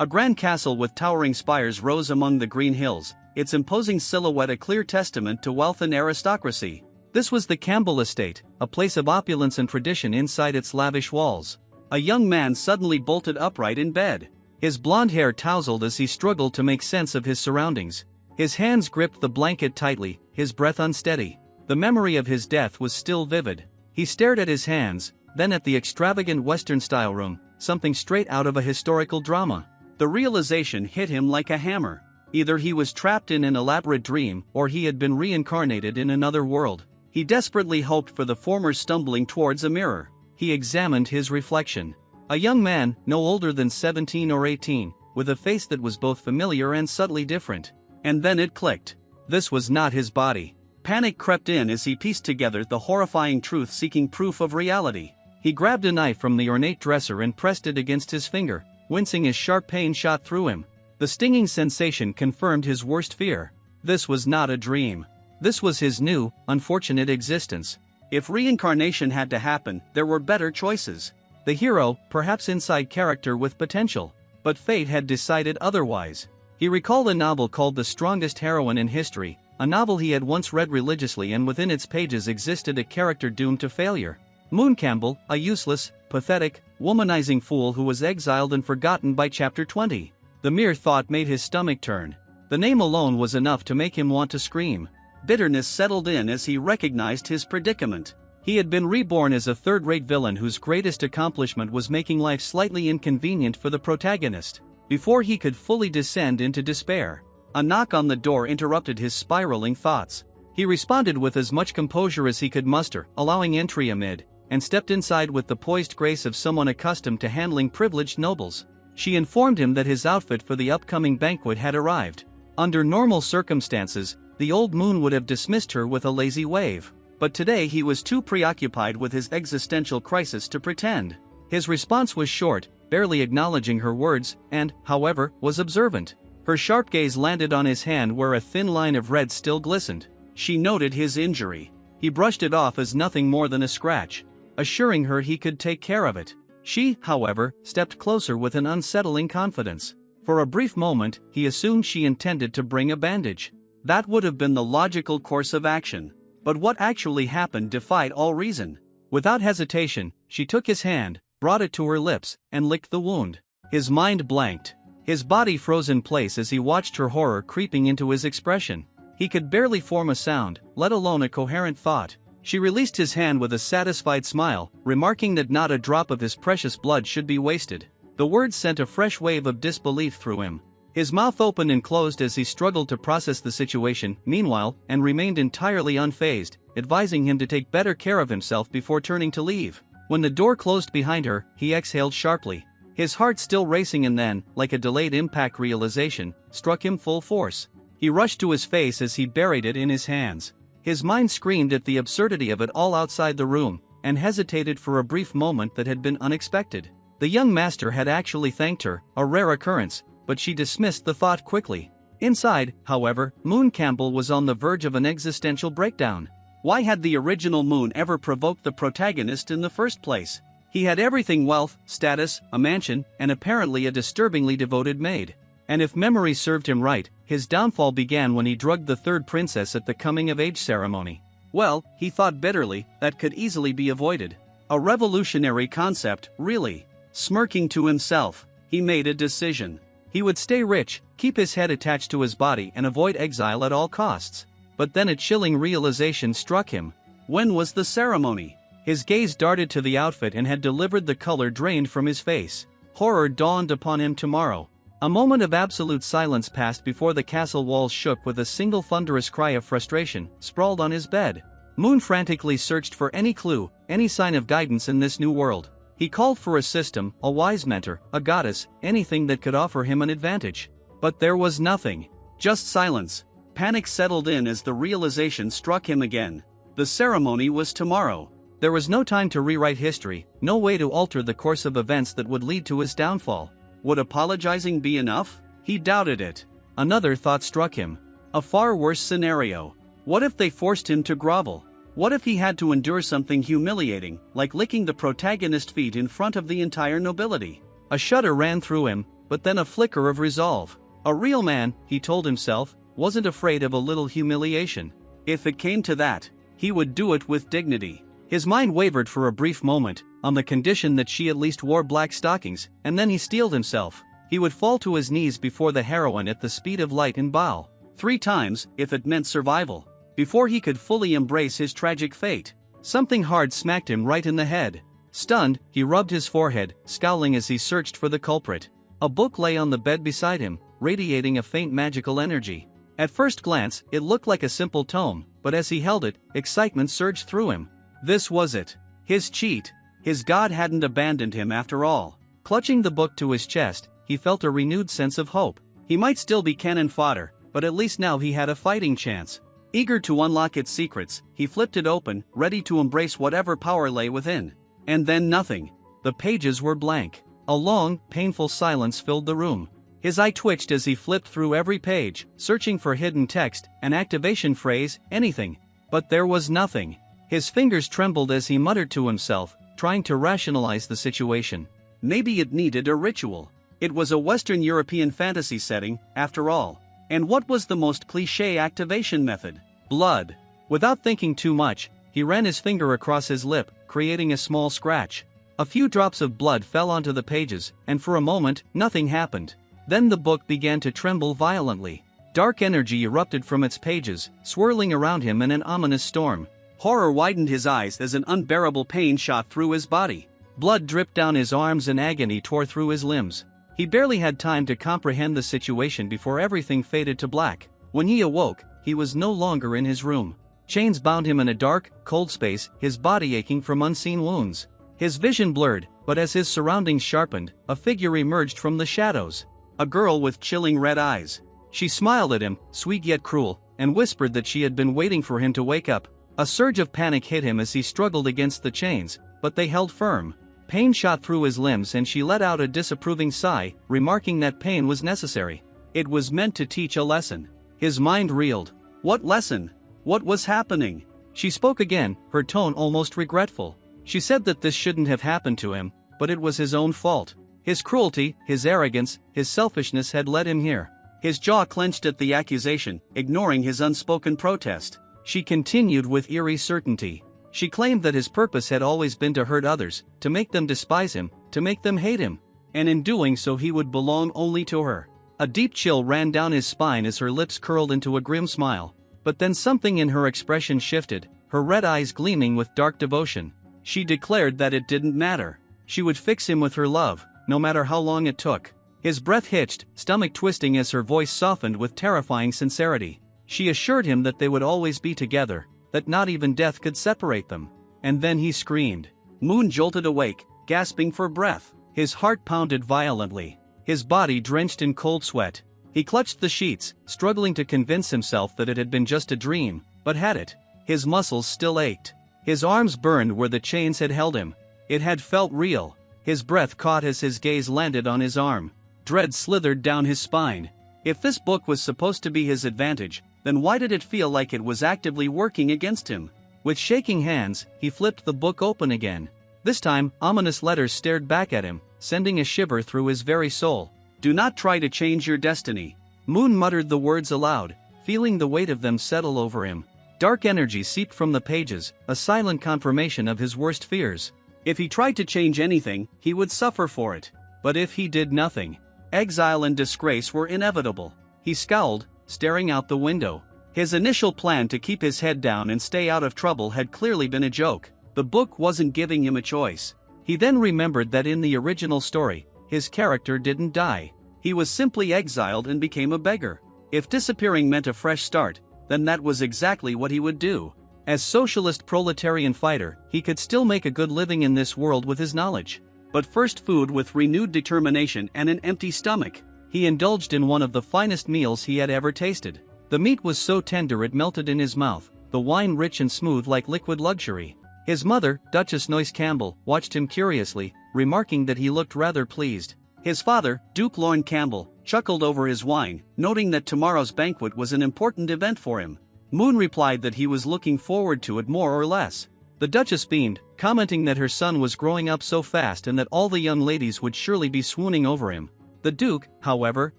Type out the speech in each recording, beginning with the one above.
A grand castle with towering spires rose among the green hills, its imposing silhouette a clear testament to wealth and aristocracy. This was the Campbell estate, a place of opulence and tradition inside its lavish walls. A young man suddenly bolted upright in bed. His blonde hair tousled as he struggled to make sense of his surroundings. His hands gripped the blanket tightly, his breath unsteady. The memory of his death was still vivid. He stared at his hands, then at the extravagant Western-style room, something straight out of a historical drama. The realization hit him like a hammer. Either he was trapped in an elaborate dream or he had been reincarnated in another world. He desperately hoped for the former, stumbling towards a mirror. He examined his reflection. A young man, no older than 17 or 18, with a face that was both familiar and subtly different. And then it clicked. This was not his body. Panic crept in as he pieced together the horrifying truth, seeking proof of reality. He grabbed a knife from the ornate dresser and pressed it against his finger, wincing as sharp pain shot through him. The stinging sensation confirmed his worst fear. This was not a dream. This was his new, unfortunate existence. If reincarnation had to happen, there were better choices. The hero, perhaps inside character with potential. But fate had decided otherwise. He recalled a novel called The Strongest Heroine in History, a novel he had once read religiously, and within its pages existed a character doomed to failure. Moon Campbell, a useless, pathetic, womanizing fool who was exiled and forgotten by chapter 20. The mere thought made his stomach turn. The name alone was enough to make him want to scream. Bitterness settled in as he recognized his predicament. He had been reborn as a third-rate villain whose greatest accomplishment was making life slightly inconvenient for the protagonist. Before he could fully descend into despair, a knock on the door interrupted his spiraling thoughts. He responded with as much composure as he could muster, allowing entry amid, and stepped inside with the poised grace of someone accustomed to handling privileged nobles. She informed him that his outfit for the upcoming banquet had arrived. Under normal circumstances, the old moon would have dismissed her with a lazy wave. But today he was too preoccupied with his existential crisis to pretend. His response was short, barely acknowledging her words, and, however, was observant. Her sharp gaze landed on his hand where a thin line of red still glistened. She noted his injury. He brushed it off as nothing more than a scratch, assuring her he could take care of it. She, however, stepped closer with an unsettling confidence. For a brief moment, he assumed she intended to bring a bandage. That would have been the logical course of action. But what actually happened defied all reason. Without hesitation, she took his hand, brought it to her lips, and licked the wound. His mind blanked. His body froze in place as he watched her horror creeping into his expression. He could barely form a sound, let alone a coherent thought. She released his hand with a satisfied smile, remarking that not a drop of his precious blood should be wasted. The words sent a fresh wave of disbelief through him. His mouth opened and closed as he struggled to process the situation, meanwhile, and remained entirely unfazed, advising him to take better care of himself before turning to leave. When the door closed behind her, he exhaled sharply. His heart still racing, and then, like a delayed impact, realization struck him full force. He rushed to his face as he buried it in his hands. His mind screamed at the absurdity of it all outside the room, and hesitated for a brief moment that had been unexpected. The young master had actually thanked her, a rare occurrence, but she dismissed the thought quickly. Inside, however, Moon Campbell was on the verge of an existential breakdown. Why had the original Moon ever provoked the protagonist in the first place? He had everything: wealth, status, a mansion, and apparently a disturbingly devoted maid. And if memory served him right, his downfall began when he drugged the third princess at the coming-of-age ceremony. Well, he thought bitterly, that could easily be avoided. A revolutionary concept, really. Smirking to himself, he made a decision. He would stay rich, keep his head attached to his body, and avoid exile at all costs. But then a chilling realization struck him. When was the ceremony? His gaze darted to the outfit and had delivered the color drained from his face. Horror dawned upon him tomorrow. A moment of absolute silence passed before the castle walls shook with a single thunderous cry of frustration. Sprawled on his bed, Moon frantically searched for any clue, any sign of guidance in this new world. He called for a system, a wise mentor, a goddess, anything that could offer him an advantage. But there was nothing. Just silence. Panic settled in as the realization struck him again. The ceremony was tomorrow. There was no time to rewrite history, no way to alter the course of events that would lead to his downfall. Would apologizing be enough? He doubted it. Another thought struck him. A far worse scenario. What if they forced him to grovel? What if he had to endure something humiliating, like licking the protagonist's feet in front of the entire nobility? A shudder ran through him, but then a flicker of resolve. A real man, he told himself, wasn't afraid of a little humiliation. If it came to that, he would do it with dignity. His mind wavered for a brief moment, on the condition that she at least wore black stockings, and then he steeled himself. He would fall to his knees before the heroine at the speed of light and bow 3 times, if it meant survival, before he could fully embrace his tragic fate. Something hard smacked him right in the head. Stunned, he rubbed his forehead, scowling as he searched for the culprit. A book lay on the bed beside him, radiating a faint magical energy. At first glance, it looked like a simple tome, but as he held it, excitement surged through him. This was it. His cheat. His god hadn't abandoned him after all. Clutching the book to his chest, he felt a renewed sense of hope. He might still be cannon fodder, but at least now he had a fighting chance. Eager to unlock its secrets, he flipped it open, ready to embrace whatever power lay within. And then nothing. The pages were blank. A long, painful silence filled the room. His eye twitched as he flipped through every page, searching for hidden text, an activation phrase, anything. But there was nothing. His fingers trembled as he muttered to himself, trying to rationalize the situation. Maybe it needed a ritual. It was a Western European fantasy setting, after all. And what was the most cliché activation method? Blood. Without thinking too much, he ran his finger across his lip, creating a small scratch. A few drops of blood fell onto the pages, and for a moment, nothing happened. Then the book began to tremble violently. Dark energy erupted from its pages, swirling around him in an ominous storm. Horror widened his eyes as an unbearable pain shot through his body. Blood dripped down his arms and agony tore through his limbs. He barely had time to comprehend the situation before everything faded to black. When he awoke, he was no longer in his room. Chains bound him in a dark, cold space, his body aching from unseen wounds. His vision blurred, but as his surroundings sharpened, a figure emerged from the shadows. A girl with chilling red eyes. She smiled at him, sweet yet cruel, and whispered that she had been waiting for him to wake up. A surge of panic hit him as he struggled against the chains, but they held firm. Pain shot through his limbs and she let out a disapproving sigh, remarking that pain was necessary. It was meant to teach a lesson. His mind reeled. What lesson? What was happening? She spoke again, her tone almost regretful. She said that this shouldn't have happened to him, but it was his own fault. His cruelty, his arrogance, his selfishness had led him here. His jaw clenched at the accusation, ignoring his unspoken protest. She continued with eerie certainty. She claimed that his purpose had always been to hurt others, to make them despise him, to make them hate him. And in doing so he would belong only to her. A deep chill ran down his spine as her lips curled into a grim smile. But then something in her expression shifted, her red eyes gleaming with dark devotion. She declared that it didn't matter. She would fix him with her love, no matter how long it took. His breath hitched, stomach twisting as her voice softened with terrifying sincerity. She assured him that they would always be together, that not even death could separate them. And then he screamed. Moon jolted awake, gasping for breath. His heart pounded violently. His body drenched in cold sweat. He clutched the sheets, struggling to convince himself that it had been just a dream, but had it? His muscles still ached. His arms burned where the chains had held him. It had felt real. His breath caught as his gaze landed on his arm. Dread slithered down his spine. If this book was supposed to be his advantage, then why did it feel like it was actively working against him? With shaking hands, he flipped the book open again. This time, ominous letters stared back at him, sending a shiver through his very soul. Do not try to change your destiny. Moon muttered the words aloud, feeling the weight of them settle over him. Dark energy seeped from the pages, a silent confirmation of his worst fears. If he tried to change anything, he would suffer for it. But if he did nothing, exile and disgrace were inevitable. He scowled, staring out the window. His initial plan to keep his head down and stay out of trouble had clearly been a joke. The book wasn't giving him a choice. He then remembered that in the original story, his character didn't die. He was simply exiled and became a beggar. If disappearing meant a fresh start, then that was exactly what he would do. As socialist proletarian fighter, he could still make a good living in this world with his knowledge. But first food with renewed determination and an empty stomach. He indulged in one of the finest meals he had ever tasted. The meat was so tender it melted in his mouth, the wine rich and smooth like liquid luxury. His mother, Duchess Noyce Campbell, watched him curiously, remarking that he looked rather pleased. His father, Duke Lorne Campbell, chuckled over his wine, noting that tomorrow's banquet was an important event for him. Moon replied that he was looking forward to it more or less. The Duchess beamed, commenting that her son was growing up so fast and that all the young ladies would surely be swooning over him. The Duke, however,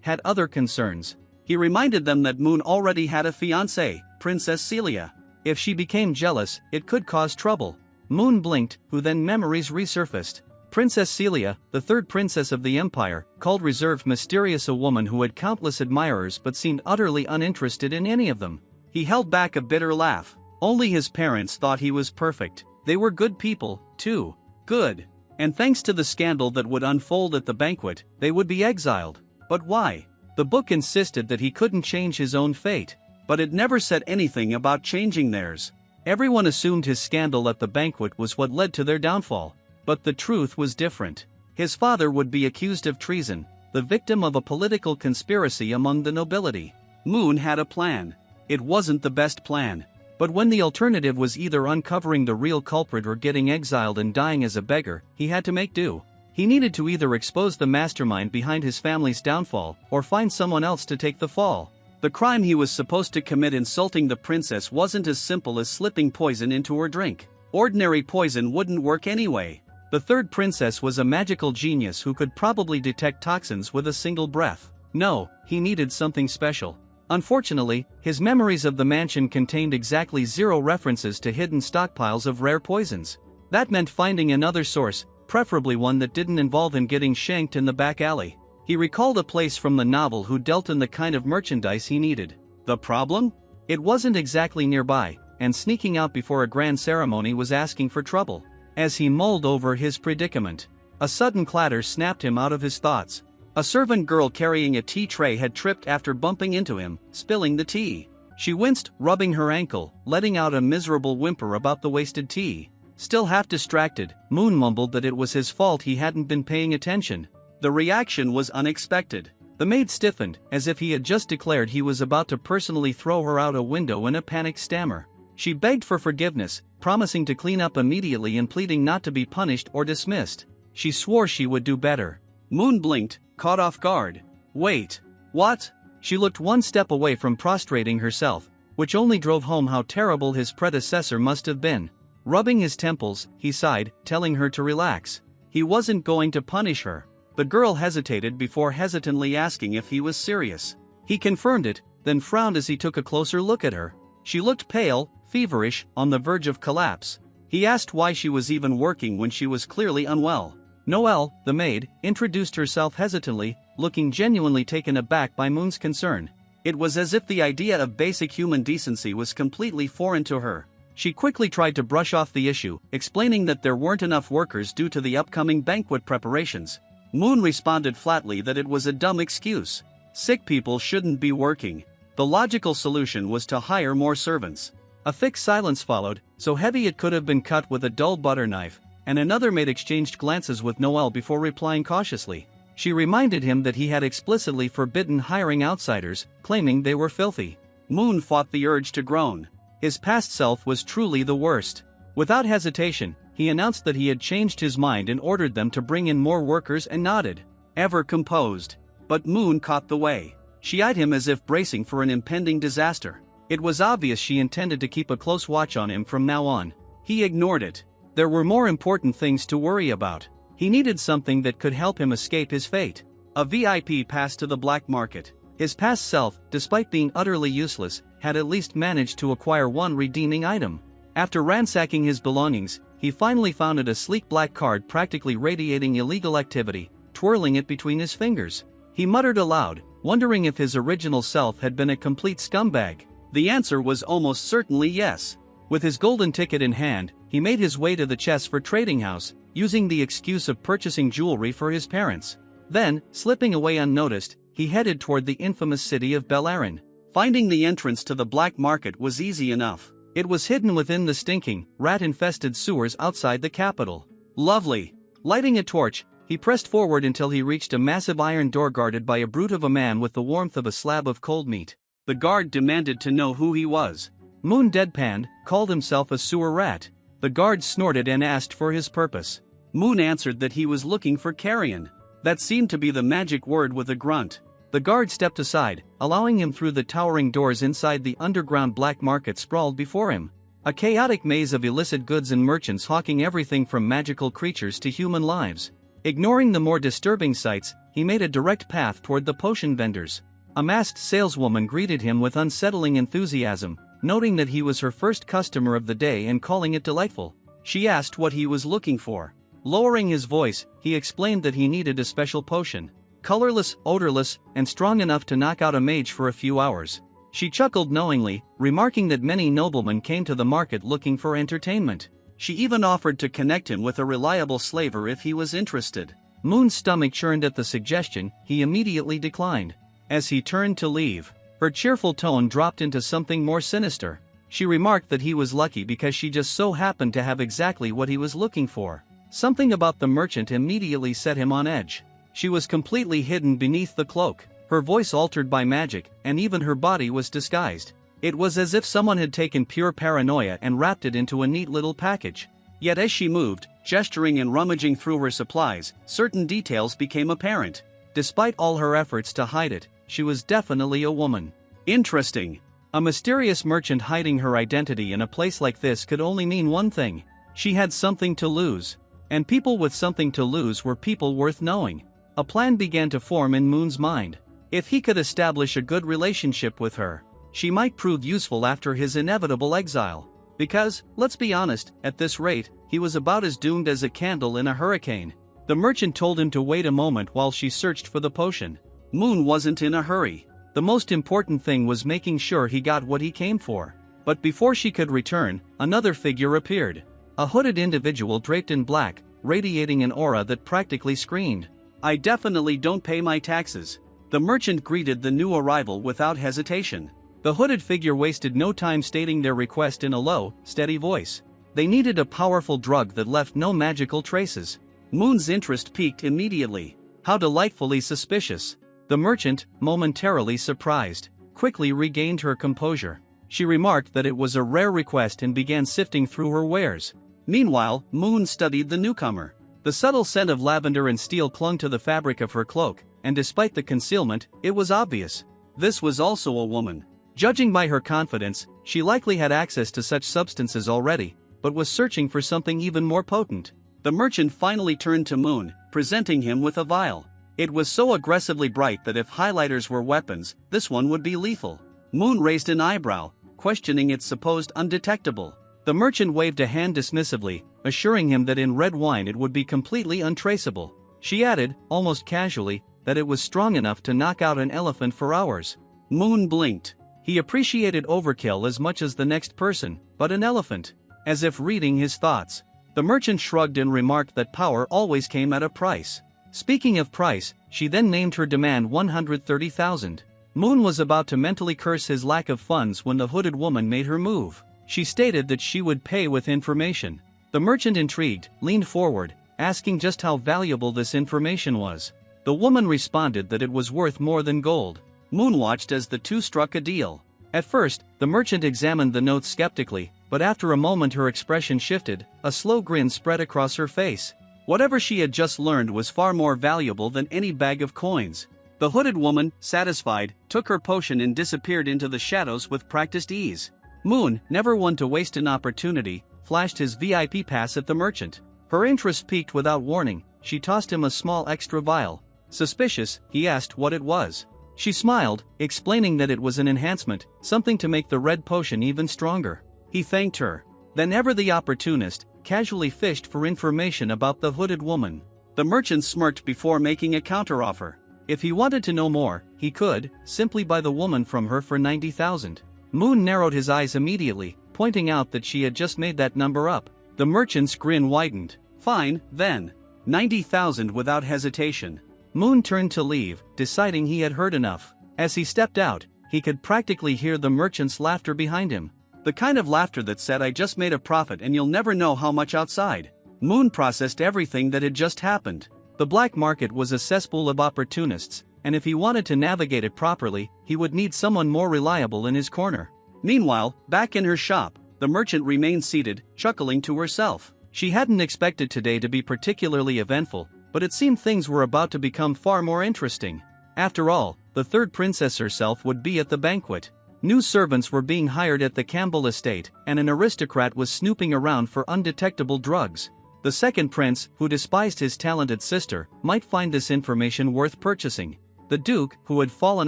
had other concerns. He reminded them that Moon already had a fiancée, Princess Celia. If she became jealous, it could cause trouble. Moon blinked, who then memories resurfaced. Princess Celia, the third princess of the empire, called reserved mysterious a woman who had countless admirers but seemed utterly uninterested in any of them. He held back a bitter laugh. Only his parents thought he was perfect. They were good people, too. Good. And thanks to the scandal that would unfold at the banquet, they would be exiled. But why? The book insisted that he couldn't change his own fate. But it never said anything about changing theirs. Everyone assumed his scandal at the banquet was what led to their downfall. But the truth was different. His father would be accused of treason, the victim of a political conspiracy among the nobility. Moon had a plan. It wasn't the best plan. But when the alternative was either uncovering the real culprit or getting exiled and dying as a beggar, he had to make do. He needed to either expose the mastermind behind his family's downfall, or find someone else to take the fall. The crime he was supposed to commit, insulting the princess, wasn't as simple as slipping poison into her drink. Ordinary poison wouldn't work anyway. The third princess was a magical genius who could probably detect toxins with a single breath. No, he needed something special. Unfortunately, his memories of the mansion contained exactly 0 references to hidden stockpiles of rare poisons. That meant finding another source, preferably one that didn't involve him getting shanked in the back alley. He recalled a place from the novel who dealt in the kind of merchandise he needed. The problem? It wasn't exactly nearby, and sneaking out before a grand ceremony was asking for trouble. As he mulled over his predicament, a sudden clatter snapped him out of his thoughts. A servant girl carrying a tea tray had tripped after bumping into him, spilling the tea. She winced, rubbing her ankle, letting out a miserable whimper about the wasted tea. Still half distracted, Moon mumbled that it was his fault he hadn't been paying attention. The reaction was unexpected. The maid stiffened, as if he had just declared he was about to personally throw her out a window in a panicked stammer. She begged for forgiveness, promising to clean up immediately and pleading not to be punished or dismissed. She swore she would do better. Moon blinked, caught off guard. Wait. What? She looked one step away from prostrating herself, which only drove home how terrible his predecessor must have been. Rubbing his temples, he sighed, telling her to relax. He wasn't going to punish her. The girl hesitated before hesitantly asking if he was serious. He confirmed it, then frowned as he took a closer look at her. She looked pale, feverish, on the verge of collapse. He asked why she was even working when she was clearly unwell. Noelle, the maid, introduced herself hesitantly, looking genuinely taken aback by Moon's concern. It was as if the idea of basic human decency was completely foreign to her. She quickly tried to brush off the issue, explaining that there weren't enough workers due to the upcoming banquet preparations. Moon responded flatly that it was a dumb excuse. Sick people shouldn't be working. The logical solution was to hire more servants. A thick silence followed, so heavy it could have been cut with a dull butter knife, and another maid exchanged glances with Noelle before replying cautiously. She reminded him that he had explicitly forbidden hiring outsiders, claiming they were filthy. Moon fought the urge to groan. His past self was truly the worst. Without hesitation, he announced that he had changed his mind and ordered them to bring in more workers and nodded, ever composed. But Moon caught the way. She eyed him as if bracing for an impending disaster. It was obvious she intended to keep a close watch on him from now on. He ignored it. There were more important things to worry about. He needed something that could help him escape his fate. A VIP pass to the black market. His past self, despite being utterly useless, had at least managed to acquire one redeeming item. After ransacking his belongings, he finally found a sleek black card practically radiating illegal activity, twirling it between his fingers. He muttered aloud, wondering if his original self had been a complete scumbag. The answer was almost certainly yes. With his golden ticket in hand, he made his way to the Chessford trading house, using the excuse of purchasing jewelry for his parents. Then, slipping away unnoticed, he headed toward the infamous city of Beleren. Finding the entrance to the black market was easy enough. It was hidden within the stinking, rat-infested sewers outside the capital. Lovely. Lighting a torch, he pressed forward until he reached a massive iron door guarded by a brute of a man with the warmth of a slab of cold meat. The guard demanded to know who he was. Moon deadpanned, called himself a sewer rat. The guard snorted and asked for his purpose. Moon answered that he was looking for carrion. That seemed to be the magic word with a grunt. The guard stepped aside, allowing him through the towering doors inside the underground black market sprawled before him. A chaotic maze of illicit goods and merchants hawking everything from magical creatures to human lives. Ignoring the more disturbing sights, he made a direct path toward the potion vendors. A masked saleswoman greeted him with unsettling enthusiasm, noting that he was her first customer of the day and calling it delightful. She asked what he was looking for. Lowering his voice, he explained that he needed a special potion. Colorless, odorless, and strong enough to knock out a mage for a few hours. She chuckled knowingly, remarking that many noblemen came to the market looking for entertainment. She even offered to connect him with a reliable slaver if he was interested. Moon's stomach churned at the suggestion. He immediately declined. As he turned to leave, her cheerful tone dropped into something more sinister. She remarked that he was lucky because she just so happened to have exactly what he was looking for. Something about the merchant immediately set him on edge. She was completely hidden beneath the cloak, her voice altered by magic, and even her body was disguised. It was as if someone had taken pure paranoia and wrapped it into a neat little package. Yet as she moved, gesturing and rummaging through her supplies, certain details became apparent. Despite all her efforts to hide it, she was definitely a woman. Interesting. A mysterious merchant hiding her identity in a place like this could only mean one thing. She had something to lose. And people with something to lose were people worth knowing. A plan began to form in Moon's mind. If he could establish a good relationship with her, she might prove useful after his inevitable exile. Because, let's be honest, at this rate, he was about as doomed as a candle in a hurricane. The merchant told him to wait a moment while she searched for the potion. Moon wasn't in a hurry. The most important thing was making sure he got what he came for. But before she could return, another figure appeared. A hooded individual draped in black, radiating an aura that practically screamed, "I definitely don't pay my taxes." The merchant greeted the new arrival without hesitation. The hooded figure wasted no time stating their request in a low, steady voice. They needed a powerful drug that left no magical traces. Moon's interest piqued immediately. How delightfully suspicious. The merchant, momentarily surprised, quickly regained her composure. She remarked that it was a rare request and began sifting through her wares. Meanwhile, Moon studied the newcomer. The subtle scent of lavender and steel clung to the fabric of her cloak, and despite the concealment, it was obvious. This was also a woman. Judging by her confidence, she likely had access to such substances already, but was searching for something even more potent. The merchant finally turned to Moon, presenting him with a vial. It was so aggressively bright that if highlighters were weapons, this one would be lethal. Moon raised an eyebrow, questioning its supposed undetectable. The merchant waved a hand dismissively, assuring him that in red wine it would be completely untraceable. She added, almost casually, that it was strong enough to knock out an elephant for hours. Moon blinked. He appreciated overkill as much as the next person, but an elephant? As if reading his thoughts. The merchant shrugged and remarked that power always came at a price. Speaking of price, she then named her demand 130,000. Moon was about to mentally curse his lack of funds when the hooded woman made her move. She stated that she would pay with information. The merchant, intrigued, leaned forward, asking just how valuable this information was. The woman responded that it was worth more than gold. Moon watched as the two struck a deal. At first, the merchant examined the notes skeptically, but after a moment her expression shifted, a slow grin spread across her face. Whatever she had just learned was far more valuable than any bag of coins. The hooded woman, satisfied, took her potion and disappeared into the shadows with practiced ease. Moon, never one to waste an opportunity, flashed his VIP pass at the merchant. Her interest piqued without warning, she tossed him a small extra vial. Suspicious, he asked what it was. She smiled, explaining that it was an enhancement, something to make the red potion even stronger. He thanked her. Then ever the opportunist, casually fished for information about the hooded woman. The merchant smirked before making a counteroffer. If he wanted to know more, he could, simply buy the woman from her for 90,000. Moon narrowed his eyes immediately, pointing out that she had just made that number up. The merchant's grin widened. Fine, then. 90,000 without hesitation. Moon turned to leave, deciding he had heard enough. As he stepped out, he could practically hear the merchant's laughter behind him. The kind of laughter that said, "I just made a profit and you'll never know how much outside." Moon processed everything that had just happened. The black market was a cesspool of opportunists, and if he wanted to navigate it properly, he would need someone more reliable in his corner. Meanwhile, back in her shop, the merchant remained seated, chuckling to herself. She hadn't expected today to be particularly eventful, but it seemed things were about to become far more interesting. After all, the third princess herself would be at the banquet. New servants were being hired at the Campbell estate, and an aristocrat was snooping around for undetectable drugs. The second prince, who despised his talented sister, might find this information worth purchasing. The duke, who had fallen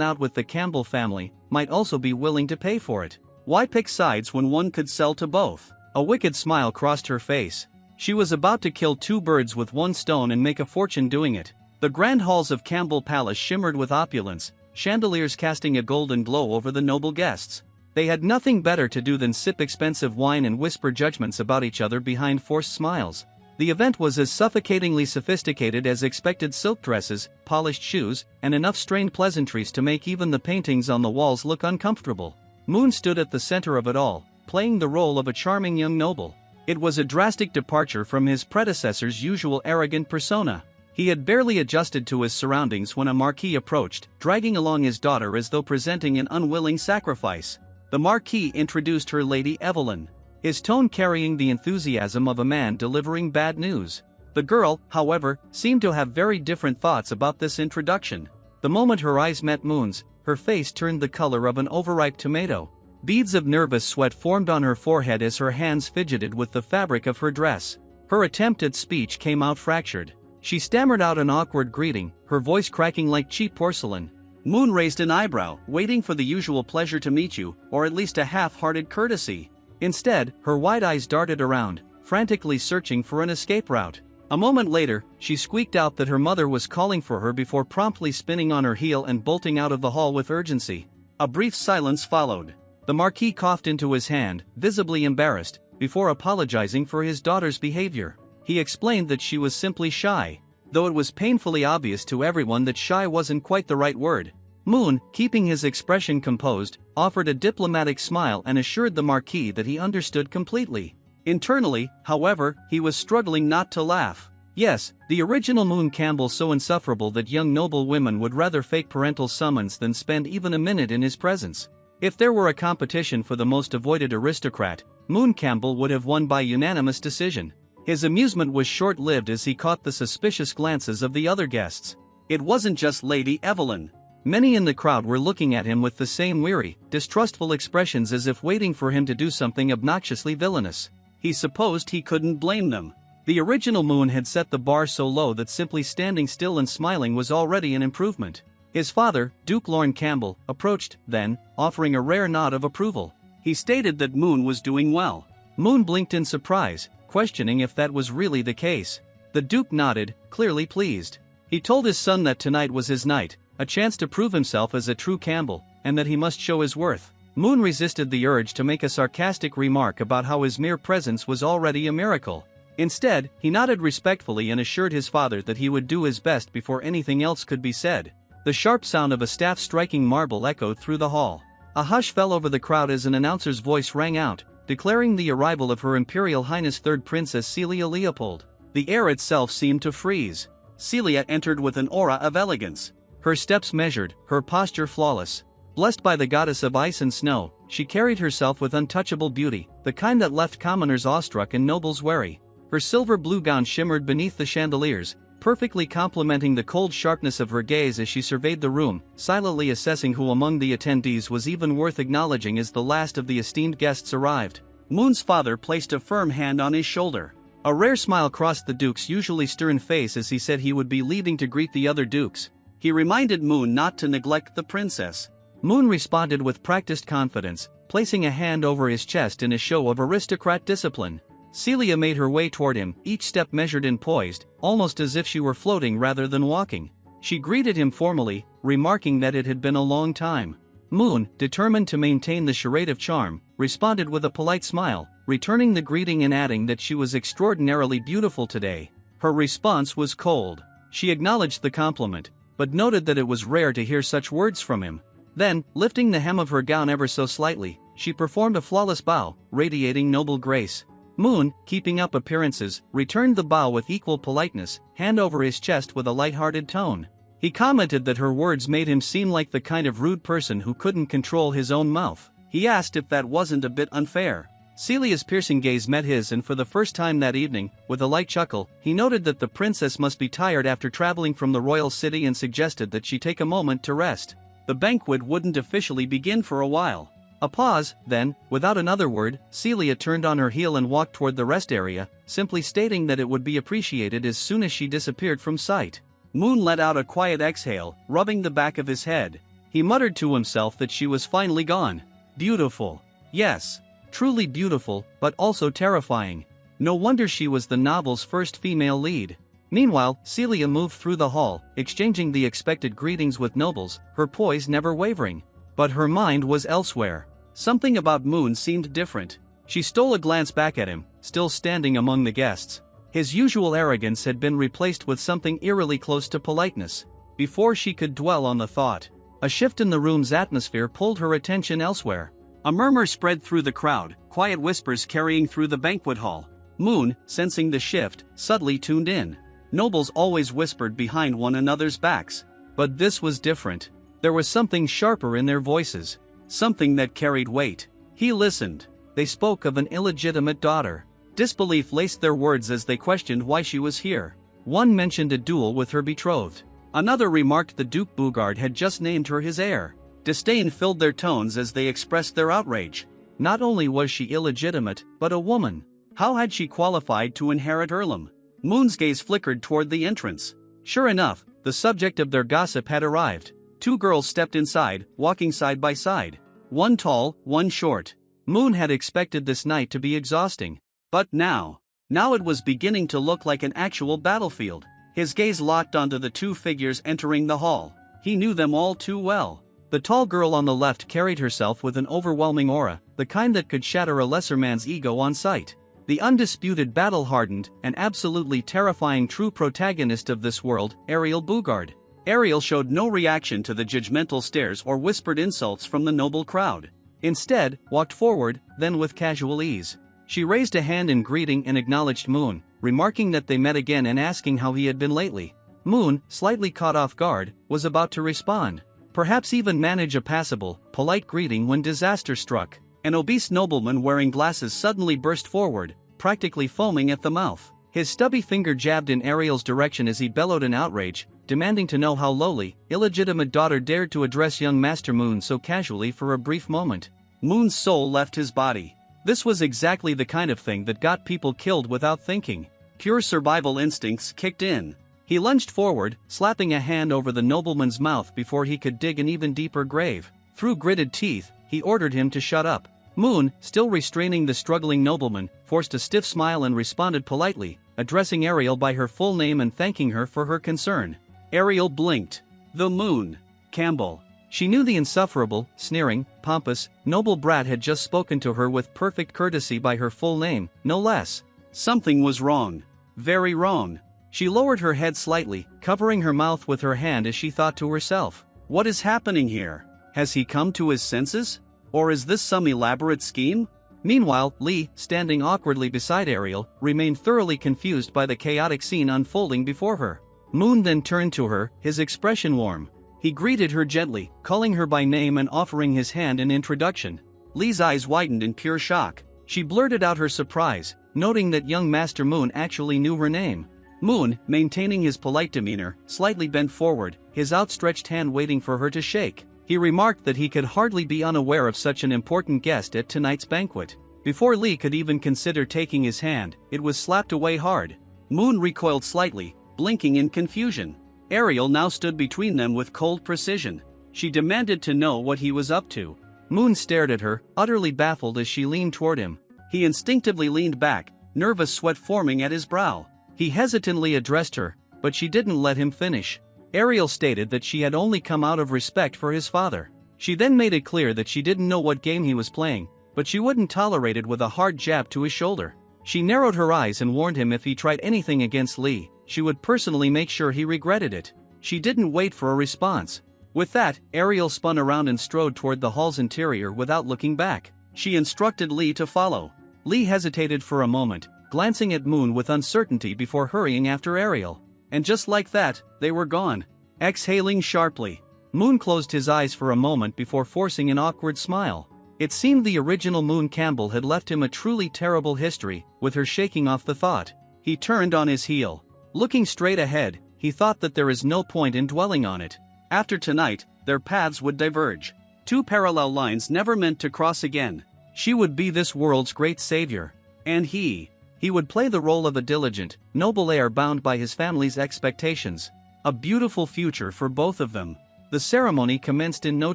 out with the Campbell family, might also be willing to pay for it. Why pick sides when one could sell to both? A wicked smile crossed her face. She was about to kill two birds with one stone and make a fortune doing it. The grand halls of Campbell Palace shimmered with opulence, chandeliers casting a golden glow over the noble guests. They had nothing better to do than sip expensive wine and whisper judgments about each other behind forced smiles. The event was as suffocatingly sophisticated as expected: silk dresses, polished shoes, and enough strained pleasantries to make even the paintings on the walls look uncomfortable. Moon stood at the center of it all, playing the role of a charming young noble. It was a drastic departure from his predecessor's usual arrogant persona. He had barely adjusted to his surroundings when a marquis approached, dragging along his daughter as though presenting an unwilling sacrifice. The marquis introduced her Lady Evelyn, his tone carrying the enthusiasm of a man delivering bad news. The girl, however, seemed to have very different thoughts about this introduction. The moment her eyes met Moon's, her face turned the color of an overripe tomato. Beads of nervous sweat formed on her forehead as her hands fidgeted with the fabric of her dress. Her attempt at speech came out fractured. She stammered out an awkward greeting, her voice cracking like cheap porcelain. Moon raised an eyebrow, waiting for the usual pleasure to meet you, or at least a half-hearted courtesy. Instead, her wide eyes darted around, frantically searching for an escape route. A moment later, she squeaked out that her mother was calling for her before promptly spinning on her heel and bolting out of the hall with urgency. A brief silence followed. The marquis coughed into his hand, visibly embarrassed, before apologizing for his daughter's behavior. He explained that she was simply shy, though it was painfully obvious to everyone that shy wasn't quite the right word. Moon, keeping his expression composed, offered a diplomatic smile and assured the marquis that he understood completely. Internally, however, he was struggling not to laugh. Yes, the original Moon Campbell, so insufferable that young noble women would rather fake parental summons than spend even a minute in his presence. If there were a competition for the most avoided aristocrat, Moon Campbell would have won by unanimous decision. His amusement was short-lived as he caught the suspicious glances of the other guests. It wasn't just Lady Evelyn. Many in the crowd were looking at him with the same weary, distrustful expressions, as if waiting for him to do something obnoxiously villainous. He supposed he couldn't blame them. The original Moon had set the bar so low that simply standing still and smiling was already an improvement. His father, Duke Lorne Campbell, approached, then, offering a rare nod of approval. He stated that Moon was doing well. Moon blinked in surprise, questioning if that was really the case. The Duke nodded, clearly pleased. He told his son that tonight was his night, a chance to prove himself as a true Campbell, and that he must show his worth. Moon resisted the urge to make a sarcastic remark about how his mere presence was already a miracle. Instead, he nodded respectfully and assured his father that he would do his best before anything else could be said. The sharp sound of a staff striking marble echoed through the hall. A hush fell over the crowd as an announcer's voice rang out, declaring the arrival of Her Imperial Highness Third Princess Celia Leopold. The air itself seemed to freeze. Celia entered with an aura of elegance. Her steps measured, her posture flawless. Blessed by the goddess of ice and snow, she carried herself with untouchable beauty, the kind that left commoners awestruck and nobles wary. Her silver blue gown shimmered beneath the chandeliers, perfectly complementing the cold sharpness of her gaze as she surveyed the room, silently assessing who among the attendees was even worth acknowledging as the last of the esteemed guests arrived. Moon's father placed a firm hand on his shoulder. A rare smile crossed the Duke's usually stern face as he said he would be leaving to greet the other Dukes. He reminded Moon not to neglect the princess. Moon responded with practiced confidence, placing a hand over his chest in a show of aristocrat discipline. Celia made her way toward him, each step measured and poised, almost as if she were floating rather than walking. She greeted him formally, remarking that it had been a long time. Moon, determined to maintain the charade of charm, responded with a polite smile, returning the greeting and adding that she was extraordinarily beautiful today. Her response was cold. She acknowledged the compliment, but noted that it was rare to hear such words from him. Then, lifting the hem of her gown ever so slightly, she performed a flawless bow, radiating noble grace. Moon, keeping up appearances, returned the bow with equal politeness, hand over his chest with a light-hearted tone. He commented that her words made him seem like the kind of rude person who couldn't control his own mouth. He asked if that wasn't a bit unfair. Celia's piercing gaze met his, and for the first time that evening, with a light chuckle, he noted that the princess must be tired after traveling from the royal city and suggested that she take a moment to rest. The banquet wouldn't officially begin for a while. A pause, then, without another word, Celia turned on her heel and walked toward the rest area, simply stating that it would be appreciated as soon as she disappeared from sight. Moon let out a quiet exhale, rubbing the back of his head. He muttered to himself that she was finally gone. Beautiful. Yes. Truly beautiful, but also terrifying. No wonder she was the novel's first female lead. Meanwhile, Celia moved through the hall, exchanging the expected greetings with nobles, her poise never wavering. But her mind was elsewhere. Something about Moon seemed different. She stole a glance back at him, still standing among the guests. His usual arrogance had been replaced with something eerily close to politeness. Before she could dwell on the thought, a shift in the room's atmosphere pulled her attention elsewhere. A murmur spread through the crowd, quiet whispers carrying through the banquet hall. Moon, sensing the shift, subtly tuned in. Nobles always whispered behind one another's backs. But this was different. There was something sharper in their voices. Something that carried weight. He listened. They spoke of an illegitimate daughter. Disbelief laced their words as they questioned why she was here. One mentioned a duel with her betrothed. Another remarked the Duke Bougard had just named her his heir. Disdain filled their tones as they expressed their outrage. Not only was she illegitimate, but a woman. How had she qualified to inherit Earlham? Moon's gaze flickered toward the entrance. Sure enough, the subject of their gossip had arrived. Two girls stepped inside, walking side by side. One tall, one short. Moon had expected this night to be exhausting. But now it was beginning to look like an actual battlefield. His gaze locked onto the two figures entering the hall. He knew them all too well. The tall girl on the left carried herself with an overwhelming aura, the kind that could shatter a lesser man's ego on sight. The undisputed battle-hardened and absolutely terrifying true protagonist of this world, Ariel Bougard. Ariel showed no reaction to the judgmental stares or whispered insults from the noble crowd. Instead, walked forward, then with casual ease. She raised a hand in greeting and acknowledged Moon, remarking that they met again and asking how he had been lately. Moon, slightly caught off guard, was about to respond. Perhaps even manage a passable, polite greeting when disaster struck. An obese nobleman wearing glasses suddenly burst forward, practically foaming at the mouth. His stubby finger jabbed in Ariel's direction as he bellowed in outrage, demanding to know how lowly, illegitimate daughter dared to address young Master Moon so casually for a brief moment. Moon's soul left his body. This was exactly the kind of thing that got people killed without thinking. Pure survival instincts kicked in. He lunged forward, slapping a hand over the nobleman's mouth before he could dig an even deeper grave. Through gritted teeth, he ordered him to shut up. Moon, still restraining the struggling nobleman, forced a stiff smile and responded politely, addressing Ariel by her full name and thanking her for her concern. Ariel blinked. The Moon. Campbell. She knew the insufferable, sneering, pompous, noble brat had just spoken to her with perfect courtesy by her full name, no less. Something was wrong. Very wrong. She lowered her head slightly, covering her mouth with her hand as she thought to herself, what is happening here? Has he come to his senses? Or is this some elaborate scheme? Meanwhile, Lee, standing awkwardly beside Ariel, remained thoroughly confused by the chaotic scene unfolding before her. Moon then turned to her, his expression warm. He greeted her gently, calling her by name and offering his hand in introduction. Lee's eyes widened in pure shock. She blurted out her surprise, noting that young Master Moon actually knew her name. Moon, maintaining his polite demeanor, slightly bent forward, his outstretched hand waiting for her to shake. He remarked that he could hardly be unaware of such an important guest at tonight's banquet. Before Lee could even consider taking his hand, it was slapped away hard. Moon recoiled slightly, blinking in confusion. Ariel now stood between them with cold precision. She demanded to know what he was up to. Moon stared at her, utterly baffled as she leaned toward him. He instinctively leaned back, nervous sweat forming at his brow. He hesitantly addressed her, but she didn't let him finish. Ariel stated that she had only come out of respect for his father. She then made it clear that she didn't know what game he was playing, but she wouldn't tolerate it with a hard jab to his shoulder. She narrowed her eyes and warned him if he tried anything against Lee, she would personally make sure he regretted it. She didn't wait for a response. With that, Ariel spun around and strode toward the hall's interior without looking back. She instructed Lee to follow. Lee hesitated for a moment, glancing at Moon with uncertainty before hurrying after Ariel. And just like that, they were gone. Exhaling sharply, Moon closed his eyes for a moment before forcing an awkward smile. It seemed the original Moon Campbell had left him a truly terrible history, with her shaking off the thought. He turned on his heel. Looking straight ahead, he thought that there is no point in dwelling on it. After tonight, their paths would diverge. two parallel lines never meant to cross again. She would be this world's great savior. And he would play the role of a diligent, noble heir bound by his family's expectations. A beautiful future for both of them. The ceremony commenced in no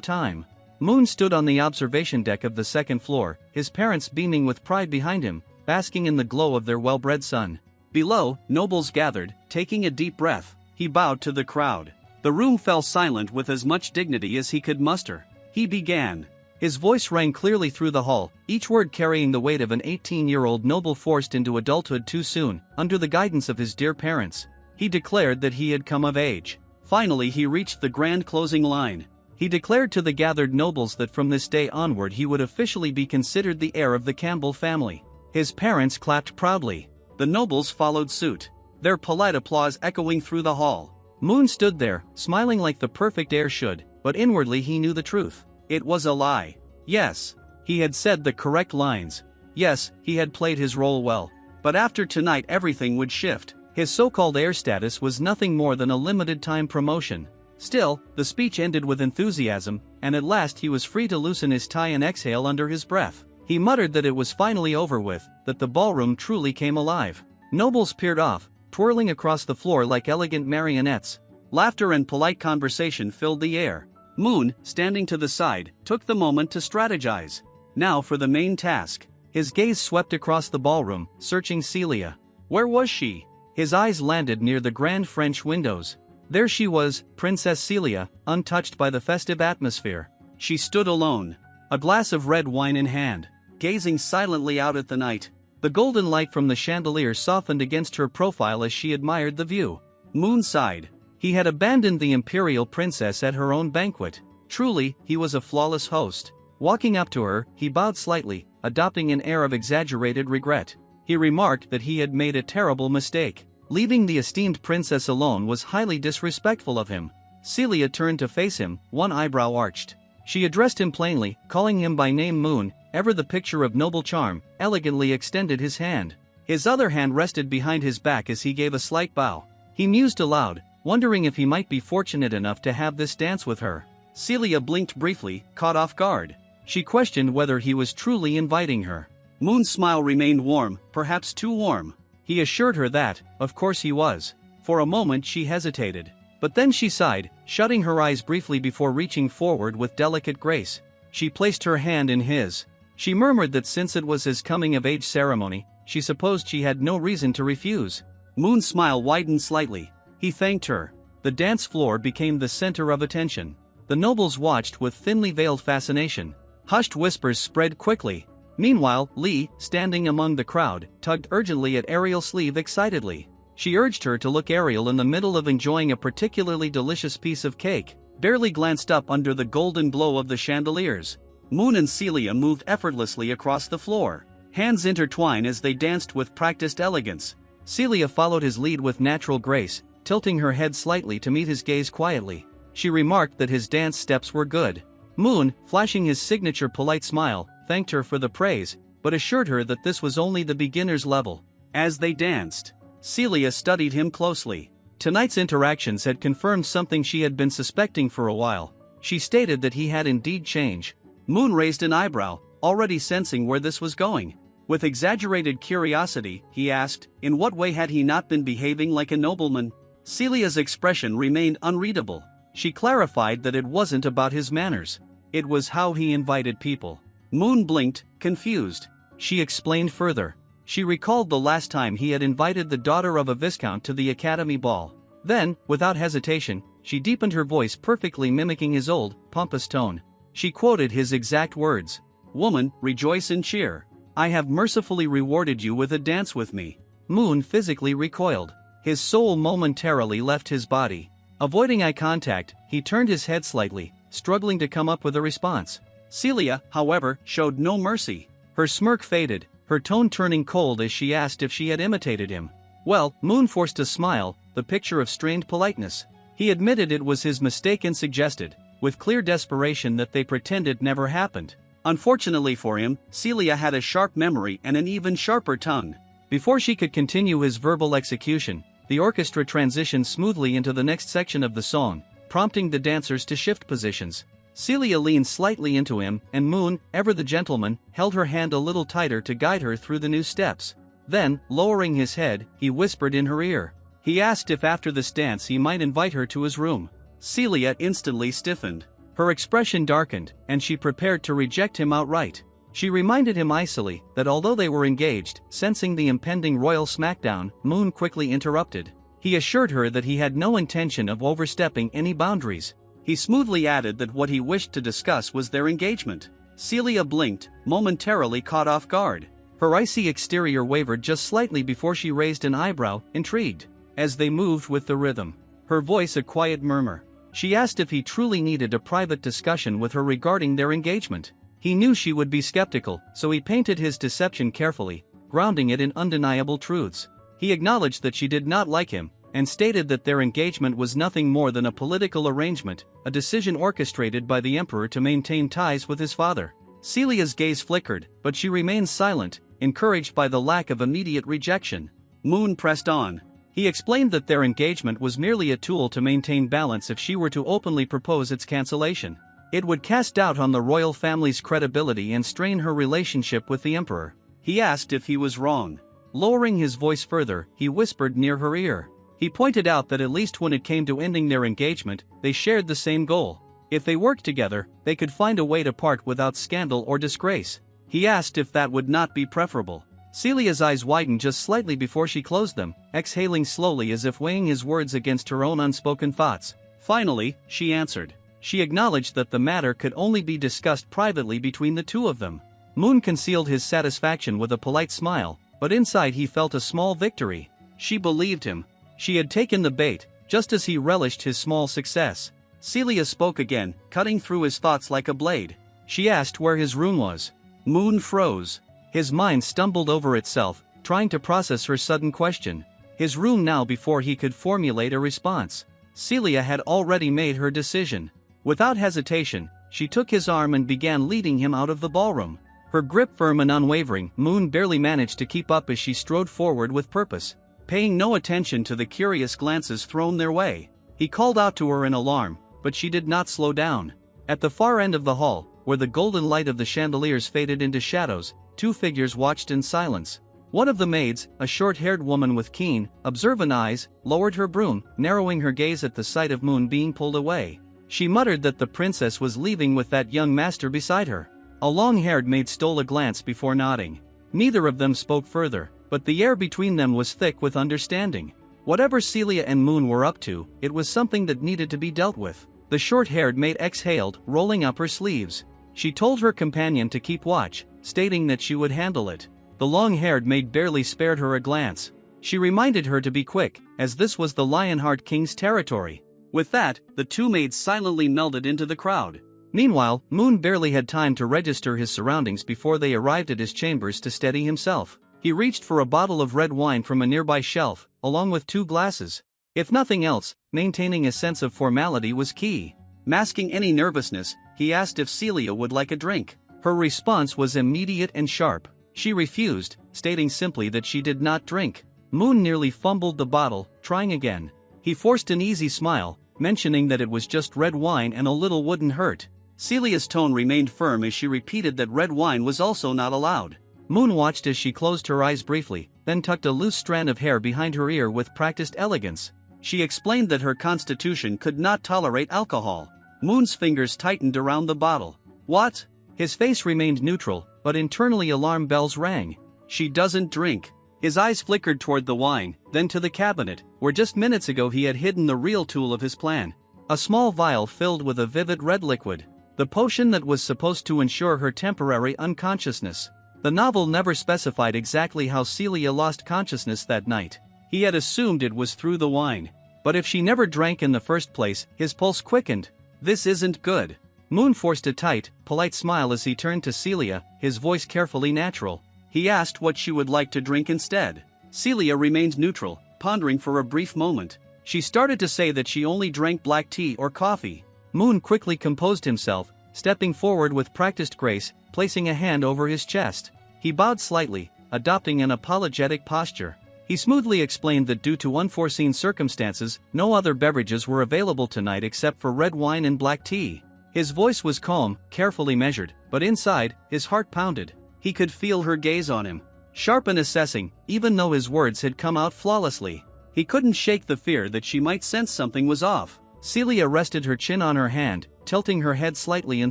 time. Moon stood on the observation deck of the second floor, his parents beaming with pride behind him, basking in the glow of their well-bred son. Below, nobles gathered, taking a deep breath. He bowed to the crowd. The room fell silent with as much dignity as he could muster. He began. His voice rang clearly through the hall, each word carrying the weight of an 18-year-old noble forced into adulthood too soon, under the guidance of his dear parents. He declared that he had come of age. Finally he reached the grand closing line. He declared to the gathered nobles that from this day onward he would officially be considered the heir of the Campbell family. His parents clapped proudly. The nobles followed suit, their polite applause echoing through the hall. Moon stood there, smiling like the perfect heir should, but inwardly he knew the truth. It was a lie. Yes, he had said the correct lines. Yes, he had played his role well. But after tonight everything would shift. His so-called heir status was nothing more than a limited-time promotion. Still, the speech ended with enthusiasm, and at last he was free to loosen his tie and exhale under his breath. He muttered that it was finally over with, that the ballroom truly came alive. Nobles peered off, twirling across the floor like elegant marionettes. Laughter and polite conversation filled the air. Moon, standing to the side, took the moment to strategize. Now for the main task. His gaze swept across the ballroom, searching Celia. Where was she? His eyes landed near the grand French windows. There she was, Princess Celia, untouched by the festive atmosphere. She stood alone, a glass of red wine in hand, gazing silently out at the night. The golden light from the chandelier softened against her profile as she admired the view. Moon sighed. He had abandoned the imperial princess at her own banquet. Truly, he was a flawless host. Walking up to her, he bowed slightly, adopting an air of exaggerated regret. He remarked that he had made a terrible mistake. Leaving the esteemed princess alone was highly disrespectful of him. Celia turned to face him, one eyebrow arched. She addressed him plainly, calling him by name. Moon, ever the picture of noble charm, elegantly extended his hand. His other hand rested behind his back as he gave a slight bow. He mused aloud, wondering if he might be fortunate enough to have this dance with her. Celia blinked briefly, caught off guard. She questioned whether he was truly inviting her. Moon's smile remained warm, perhaps too warm. He assured her that, of course he was. For a moment she hesitated. But then she sighed, shutting her eyes briefly before reaching forward with delicate grace. She placed her hand in his. She murmured that since it was his coming-of-age ceremony, she supposed she had no reason to refuse. Moon's smile widened slightly. He thanked her. The dance floor became the center of attention. The nobles watched with thinly veiled fascination. Hushed whispers spread quickly. Meanwhile, Lee, standing among the crowd, tugged urgently at Ariel's sleeve excitedly. She urged her to look. Ariel, in the middle of enjoying a particularly delicious piece of cake, barely glanced up under the golden glow of the chandeliers. Moon and Celia moved effortlessly across the floor, hands intertwined as they danced with practiced elegance. Celia followed his lead with natural grace, tilting her head slightly to meet his gaze quietly. She remarked that his dance steps were good. Moon, flashing his signature polite smile, thanked her for the praise, but assured her that this was only the beginner's level. As they danced, Celia studied him closely. Tonight's interactions had confirmed something she had been suspecting for a while. She stated that he had indeed changed. Moon raised an eyebrow, already sensing where this was going. With exaggerated curiosity, he asked, in what way had he not been behaving like a nobleman? Celia's expression remained unreadable. She clarified that it wasn't about his manners. It was how he invited people. Moon blinked, confused. She explained further. She recalled the last time he had invited the daughter of a viscount to the academy ball. Then, without hesitation, she deepened her voice, perfectly mimicking his old, pompous tone. She quoted his exact words. "Woman, rejoice and cheer. I have mercifully rewarded you with a dance with me." Moon physically recoiled. His soul momentarily left his body. Avoiding eye contact, he turned his head slightly, struggling to come up with a response. Celia, however, showed no mercy. Her smirk faded, her tone turning cold as she asked if she had imitated him. Well, Moon forced a smile, the picture of strained politeness. He admitted it was his mistake and suggested, with clear desperation, that they pretend it never happened. Unfortunately for him, Celia had a sharp memory and an even sharper tongue. Before she could continue his verbal execution, the orchestra transitioned smoothly into the next section of the song, prompting the dancers to shift positions. Celia leaned slightly into him, and Moon, ever the gentleman, held her hand a little tighter to guide her through the new steps. Then, lowering his head, he whispered in her ear. He asked if after this dance he might invite her to his room. Celia instantly stiffened. Her expression darkened, and she prepared to reject him outright. She reminded him icily that although they were engaged, sensing the impending royal smackdown, Moon quickly interrupted. He assured her that he had no intention of overstepping any boundaries. He smoothly added that what he wished to discuss was their engagement. Celia blinked, momentarily caught off guard. Her icy exterior wavered just slightly before she raised an eyebrow, intrigued. As they moved with the rhythm, her voice a quiet murmur. She asked if he truly needed a private discussion with her regarding their engagement. He knew she would be skeptical, so he painted his deception carefully, grounding it in undeniable truths. He acknowledged that she did not like him, and stated that their engagement was nothing more than a political arrangement, a decision orchestrated by the emperor to maintain ties with his father. Celia's gaze flickered, but she remained silent, encouraged by the lack of immediate rejection. Moon pressed on. He explained that their engagement was merely a tool to maintain balance if she were to openly propose its cancellation. It would cast doubt on the royal family's credibility and strain her relationship with the emperor. He asked if he was wrong. Lowering his voice further, he whispered near her ear. He pointed out that at least when it came to ending their engagement, they shared the same goal. If they worked together, they could find a way to part without scandal or disgrace. He asked if that would not be preferable. Celia's eyes widened just slightly before she closed them, exhaling slowly as if weighing his words against her own unspoken thoughts. Finally, she answered. She acknowledged that the matter could only be discussed privately between the two of them. Moon concealed his satisfaction with a polite smile, but inside he felt a small victory. She believed him. She had taken the bait, just as he relished his small success. Celia spoke again, cutting through his thoughts like a blade. She asked where his room was. Moon froze. His mind stumbled over itself, trying to process her sudden question. His room now before he could formulate a response. Celia had already made her decision. Without hesitation, she took his arm and began leading him out of the ballroom. Her grip firm and unwavering, Moon barely managed to keep up as she strode forward with purpose. Paying no attention to the curious glances thrown their way, he called out to her in alarm, but she did not slow down. At the far end of the hall, where the golden light of the chandeliers faded into shadows, two figures watched in silence. One of the maids, a short-haired woman with keen, observant eyes, lowered her broom, narrowing her gaze at the sight of Moon being pulled away. She muttered that the princess was leaving with that young master beside her. A long-haired maid stole a glance before nodding. Neither of them spoke further, but the air between them was thick with understanding. Whatever Celia and Moon were up to, it was something that needed to be dealt with. The short-haired maid exhaled, rolling up her sleeves. She told her companion to keep watch, stating that she would handle it. The long-haired maid barely spared her a glance. She reminded her to be quick, as this was the Lionheart King's territory. With that, the two maids silently melded into the crowd. Meanwhile, Moon barely had time to register his surroundings before they arrived at his chambers to steady himself. He reached for a bottle of red wine from a nearby shelf, along with 2 glasses. If nothing else, maintaining a sense of formality was key. Masking any nervousness, he asked if Celia would like a drink. Her response was immediate and sharp. She refused, stating simply that she did not drink. Moon nearly fumbled the bottle, trying again. He forced an easy smile, mentioning that it was just red wine and a little wouldn't hurt. Celia's tone remained firm as she repeated that red wine was also not allowed. Moon watched as she closed her eyes briefly, then tucked a loose strand of hair behind her ear with practiced elegance. She explained that her constitution could not tolerate alcohol. Moon's fingers tightened around the bottle. What? His face remained neutral, but internally alarm bells rang. She doesn't drink. His eyes flickered toward the wine, then to the cabinet, where just minutes ago he had hidden the real tool of his plan. A small vial filled with a vivid red liquid. The potion that was supposed to ensure her temporary unconsciousness. The novel never specified exactly how Celia lost consciousness that night. He had assumed it was through the wine. But if she never drank in the first place, his pulse quickened. This isn't good. Moon forced a tight, polite smile as he turned to Celia, his voice carefully natural. He asked what she would like to drink instead. Celia remained neutral, pondering for a brief moment. She started to say that she only drank black tea or coffee. Moon quickly composed himself, stepping forward with practiced grace, placing a hand over his chest. He bowed slightly, adopting an apologetic posture. He smoothly explained that due to unforeseen circumstances, no other beverages were available tonight except for red wine and black tea. His voice was calm, carefully measured, but inside, his heart pounded. He could feel her gaze on him, sharp and assessing, even though his words had come out flawlessly. He couldn't shake the fear that she might sense something was off. Celia rested her chin on her hand, tilting her head slightly in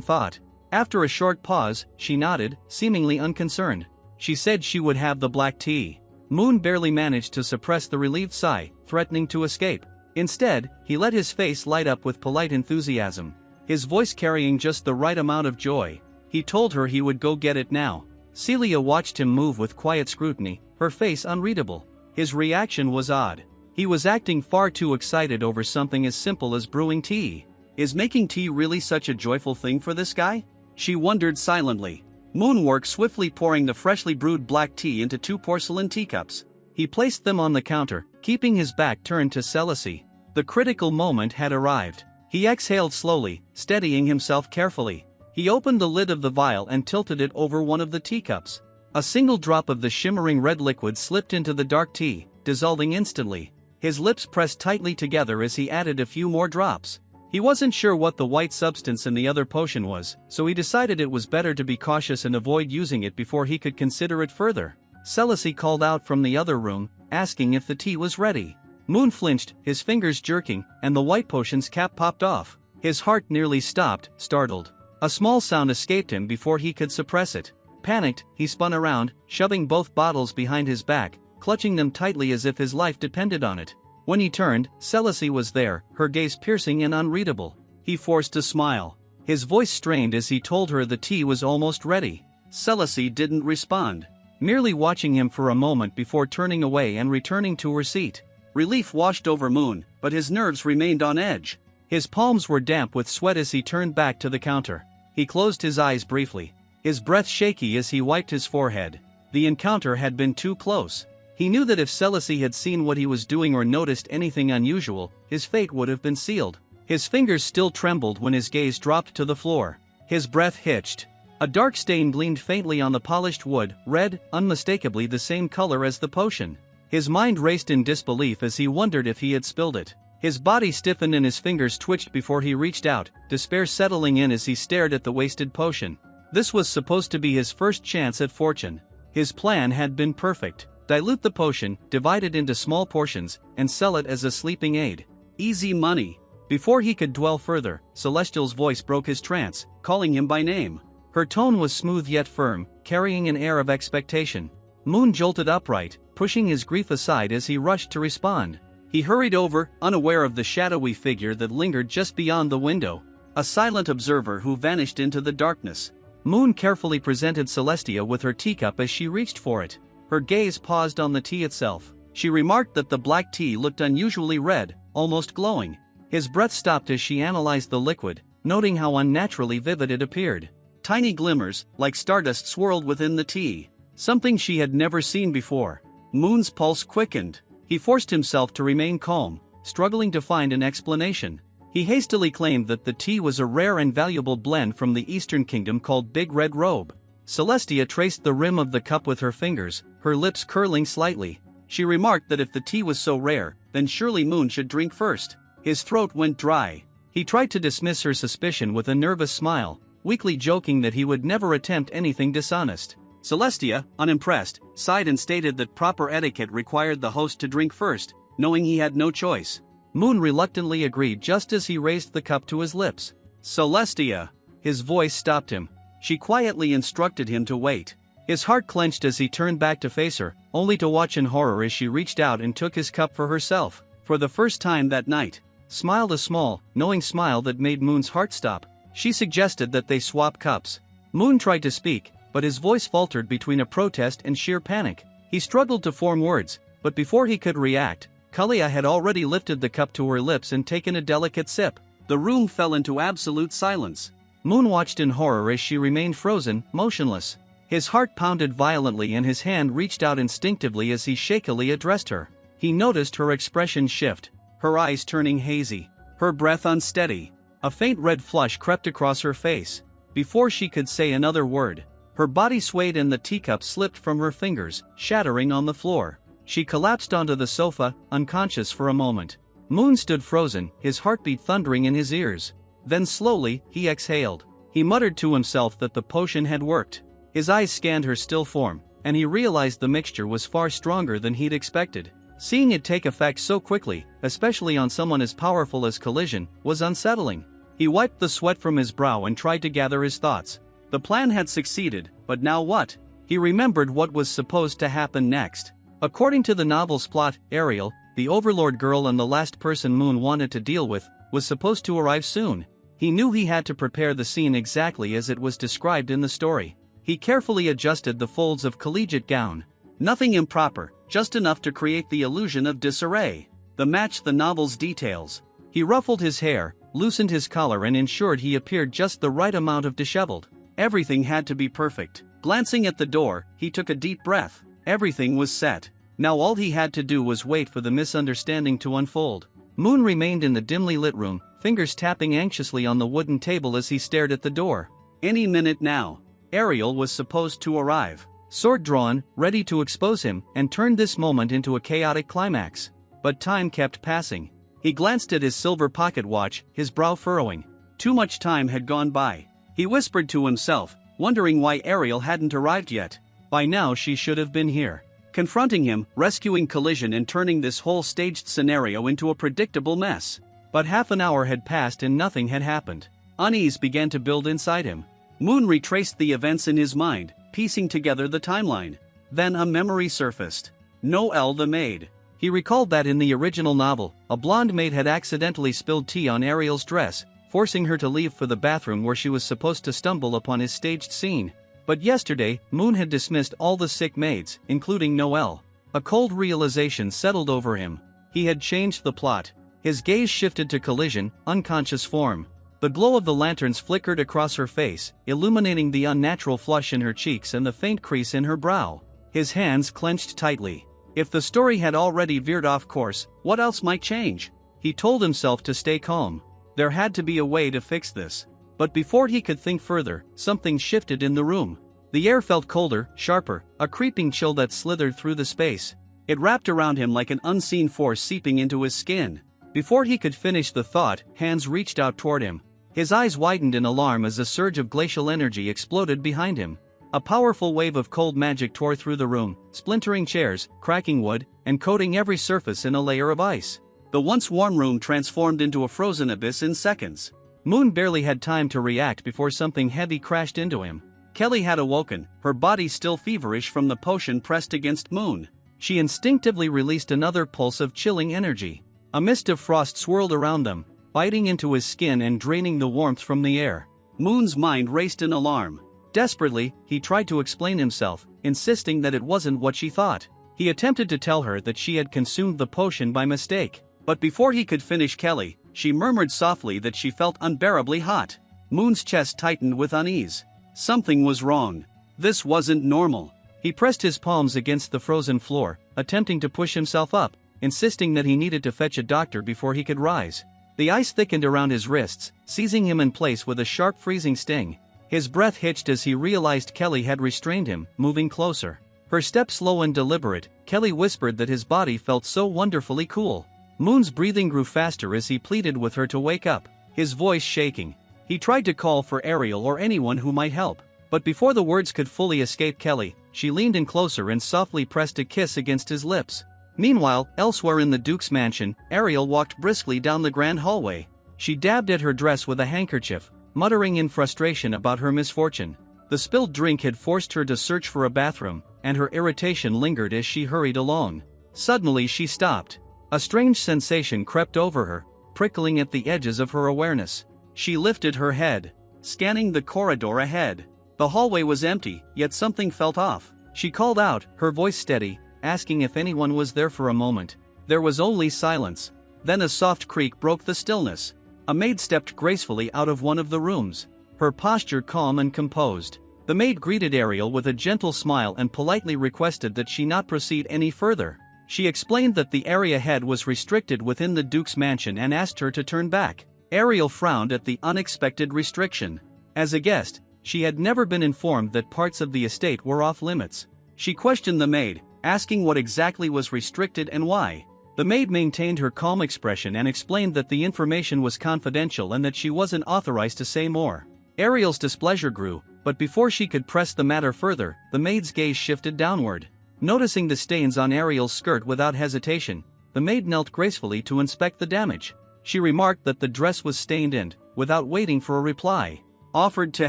thought. After a short pause, she nodded, seemingly unconcerned. She said she would have the black tea. Moon barely managed to suppress the relieved sigh, threatening to escape. Instead, he let his face light up with polite enthusiasm, his voice carrying just the right amount of joy. He told her he would go get it now. Celia watched him move with quiet scrutiny, her face unreadable. His reaction was odd. He was acting far too excited over something as simple as brewing tea. Is making tea really such a joyful thing for this guy? She wondered silently. Moon worked swiftly, pouring the freshly brewed black tea into 2 porcelain teacups. He placed them on the counter, keeping his back turned to Celicy. The critical moment had arrived. He exhaled slowly, steadying himself carefully. He opened the lid of the vial and tilted it over one of the teacups. A single drop of the shimmering red liquid slipped into the dark tea, dissolving instantly. His lips pressed tightly together as he added a few more drops. He wasn't sure what the white substance in the other potion was, so he decided it was better to be cautious and avoid using it before he could consider it further. Celicy called out from the other room, asking if the tea was ready. Moon flinched, his fingers jerking, and the white potion's cap popped off. His heart nearly stopped, startled. A small sound escaped him before he could suppress it. Panicked, he spun around, shoving both bottles behind his back, clutching them tightly as if his life depended on it. When he turned, Celicy was there, her gaze piercing and unreadable. He forced a smile. His voice strained as he told her the tea was almost ready. Celicy didn't respond, merely watching him for a moment before turning away and returning to her seat. Relief washed over Moon, but his nerves remained on edge. His palms were damp with sweat as he turned back to the counter. He closed his eyes briefly, his breath shaky as he wiped his forehead. The encounter had been too close. He knew that if Celicy had seen what he was doing or noticed anything unusual, his fate would have been sealed. His fingers still trembled when his gaze dropped to the floor. His breath hitched. A dark stain gleamed faintly on the polished wood, red, unmistakably the same color as the potion. His mind raced in disbelief as he wondered if he had spilled it. His body stiffened and his fingers twitched before he reached out, despair settling in as he stared at the wasted potion. This was supposed to be his first chance at fortune. His plan had been perfect. Dilute the potion, divide it into small portions, and sell it as a sleeping aid. Easy money. Before he could dwell further, Celestial's voice broke his trance, calling him by name. Her tone was smooth yet firm, carrying an air of expectation. Moon jolted upright, pushing his grief aside as he rushed to respond. He hurried over, unaware of the shadowy figure that lingered just beyond the window, a silent observer who vanished into the darkness. Moon carefully presented Celestia with her teacup as she reached for it. Her gaze paused on the tea itself. She remarked that the black tea looked unusually red, almost glowing. His breath stopped as she analyzed the liquid, noting how unnaturally vivid it appeared. Tiny glimmers, like stardust, swirled within the tea, something she had never seen before. Moon's pulse quickened. He forced himself to remain calm, struggling to find an explanation. He hastily claimed that the tea was a rare and valuable blend from the Eastern Kingdom called Big Red Robe. Celestia traced the rim of the cup with her fingers, her lips curling slightly. She remarked that if the tea was so rare, then surely Moon should drink first. His throat went dry. He tried to dismiss her suspicion with a nervous smile, weakly joking that he would never attempt anything dishonest. Celestia, unimpressed, sighed and stated that proper etiquette required the host to drink first, knowing he had no choice. Moon reluctantly agreed just as he raised the cup to his lips. Celestia! His voice stopped him. She quietly instructed him to wait. His heart clenched as he turned back to face her, only to watch in horror as she reached out and took his cup for herself. For the first time that night, smiled a small, knowing smile that made Moon's heart stop. She suggested that they swap cups. Moon tried to speak, but his voice faltered between a protest and sheer panic. He struggled to form words, but before he could react, Kalia had already lifted the cup to her lips and taken a delicate sip. The room fell into absolute silence. Moon watched in horror as she remained frozen, motionless. His heart pounded violently and his hand reached out instinctively as he shakily addressed her. He noticed her expression shift, her eyes turning hazy, her breath unsteady. A faint red flush crept across her face. Before she could say another word, her body swayed and the teacup slipped from her fingers, shattering on the floor. She collapsed onto the sofa, unconscious for a moment. Moon stood frozen, his heartbeat thundering in his ears. Then slowly, he exhaled. He muttered to himself that the potion had worked. His eyes scanned her still form, and he realized the mixture was far stronger than he'd expected. Seeing it take effect so quickly, especially on someone as powerful as Collision, was unsettling. He wiped the sweat from his brow and tried to gather his thoughts. The plan had succeeded, but now what? He remembered what was supposed to happen next. According to the novel's plot, Ariel, the Overlord girl and the last person Moon wanted to deal with, was supposed to arrive soon. He knew he had to prepare the scene exactly as it was described in the story. He carefully adjusted the folds of collegiate gown. Nothing improper, just enough to create the illusion of disarray that matched the novel's details. He ruffled his hair, loosened his collar and ensured he appeared just the right amount of disheveled. Everything had to be perfect. Glancing at the door, he took a deep breath. Everything was set. Now all he had to do was wait for the misunderstanding to unfold. Moon remained in the dimly lit room, fingers tapping anxiously on the wooden table as he stared at the door. Any minute now, Ariel was supposed to arrive. Sword drawn, ready to expose him, and turn this moment into a chaotic climax. But time kept passing. He glanced at his silver pocket watch, his brow furrowing. Too much time had gone by. He whispered to himself, wondering why Ariel hadn't arrived yet. By now she should have been here, confronting him, rescuing Collision and turning this whole staged scenario into a predictable mess. But half an hour had passed and nothing had happened. Unease began to build inside him. Moon retraced the events in his mind, piecing together the timeline. Then a memory surfaced. Noelle the maid. He recalled that in the original novel, a blonde maid had accidentally spilled tea on Ariel's dress, forcing her to leave for the bathroom where she was supposed to stumble upon his staged scene. But yesterday, Moon had dismissed all the sick maids, including Noelle. A cold realization settled over him. He had changed the plot. His gaze shifted to Collision, unconscious form. The glow of the lanterns flickered across her face, illuminating the unnatural flush in her cheeks and the faint crease in her brow. His hands clenched tightly. If the story had already veered off course, what else might change? He told himself to stay calm. There had to be a way to fix this. But before he could think further, something shifted in the room. The air felt colder, sharper, a creeping chill that slithered through the space. It wrapped around him like an unseen force seeping into his skin. Before he could finish the thought, hands reached out toward him. His eyes widened in alarm as a surge of glacial energy exploded behind him. A powerful wave of cold magic tore through the room, splintering chairs, cracking wood, and coating every surface in a layer of ice. The once warm room transformed into a frozen abyss in seconds. Moon barely had time to react before something heavy crashed into him. Kelly had awoken, her body still feverish from the potion pressed against Moon. She instinctively released another pulse of chilling energy. A mist of frost swirled around them, biting into his skin and draining the warmth from the air. Moon's mind raced in alarm. Desperately, he tried to explain himself, insisting that it wasn't what she thought. He attempted to tell her that she had consumed the potion by mistake. But before he could finish Kelly, she murmured softly that she felt unbearably hot. Moon's chest tightened with unease. Something was wrong. This wasn't normal. He pressed his palms against the frozen floor, attempting to push himself up, insisting that he needed to fetch a doctor before he could rise. The ice thickened around his wrists, seizing him in place with a sharp freezing sting. His breath hitched as he realized Kelly had restrained him, moving closer. Her step slow and deliberate, Kelly whispered that his body felt so wonderfully cool. Moon's breathing grew faster as he pleaded with her to wake up, his voice shaking. He tried to call for Ariel or anyone who might help. But before the words could fully escape Kelly, she leaned in closer and softly pressed a kiss against his lips. Meanwhile, elsewhere in the Duke's mansion, Ariel walked briskly down the grand hallway. She dabbed at her dress with a handkerchief, muttering in frustration about her misfortune. The spilled drink had forced her to search for a bathroom, and her irritation lingered as she hurried along. Suddenly she stopped. A strange sensation crept over her, prickling at the edges of her awareness. She lifted her head, scanning the corridor ahead. The hallway was empty, yet something felt off. She called out, her voice steady, asking if anyone was there for a moment. There was only silence. Then a soft creak broke the stillness. A maid stepped gracefully out of one of the rooms, her posture calm and composed. The maid greeted Ariel with a gentle smile and politely requested that she not proceed any further. She explained that the area ahead was restricted within the Duke's mansion and asked her to turn back. Ariel frowned at the unexpected restriction. As a guest, she had never been informed that parts of the estate were off limits. She questioned the maid, asking what exactly was restricted and why. The maid maintained her calm expression and explained that the information was confidential and that she wasn't authorized to say more. Ariel's displeasure grew, but before she could press the matter further, the maid's gaze shifted downward. Noticing the stains on Ariel's skirt without hesitation, the maid knelt gracefully to inspect the damage. She remarked that the dress was stained and, without waiting for a reply, offered to